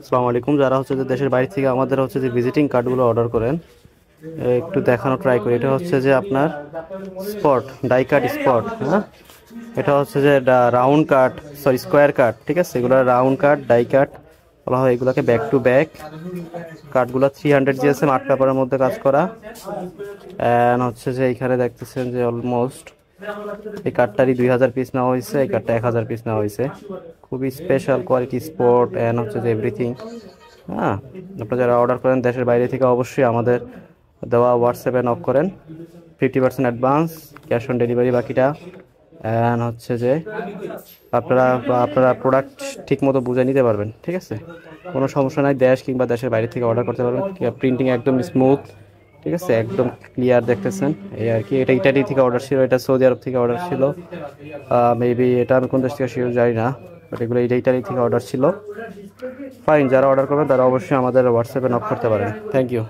আসসালামু আলাইকুম। যারা হচ্ছে যে দেশের বাইরে থেকে আমাদের হচ্ছে যে ভিজিটিং কার্ডগুলো অর্ডার করেন, একটু দেখানো ট্রাই করি। এটা হচ্ছে যে আপনার স্পট ডাই কাট স্পট, হ্যাঁ। এটা হচ্ছে যে রাউন্ড কাট, সরি স্কোয়ার কাট, ঠিক আছে। এগুলো রাউন্ড কাট ডাই কাট বলা হয়। এগুলোকে ব্যাক টু ব্যাক কাঠগুলো 300 জিএসএম আর্ট পেপারের মধ্যে কাজ করা। অ্যান্ড হচ্ছে যে এইখানে দেখতেছেন যে অলমোস্ট এই কাঠটারই 2000 পিস নেওয়া হয়েছে, এই কাঠটা 1000 পিস নেওয়া হয়েছে। খুবই স্পেশাল কোয়ালিটি স্পট অ্যান্ড হচ্ছে যে এভরিথিং। হ্যাঁ, আপনারা যারা অর্ডার করেন দেশের বাইরে থেকে অবশ্যই আমাদের দেওয়া হোয়াটসঅ্যাপে নক করেন। 50% অ্যাডভান্স, ক্যাশ অন ডেলিভারি বাকিটা। অ্যান্ড হচ্ছে যে আপনারা আপনারা প্রোডাক্ট ঠিক মতো বুঝে নিতে পারবেন, ঠিক আছে। কোনো সমস্যা নাই, দেশ কিংবা দেশের বাইরে থেকে অর্ডার করতে পারবেন। প্রিন্টিং একদম স্মুথ, ঠিক আছে, একদম ক্লিয়ার দেখতেছেন। এই আর কি। এটা ইটালি থেকে অর্ডার ছিল, এটা সৌদি আরব থেকে অর্ডার ছিল। মেবি এটা আমি কোন দেশ থেকে শিওর জানি না, বাট এগুলো ইটালি থেকে অর্ডার ছিল। ফাইন, যারা অর্ডার করবেন তারা অবশ্যই আমাদের হোয়াটসঅ্যাপে নক করতে পারেন। Thank you.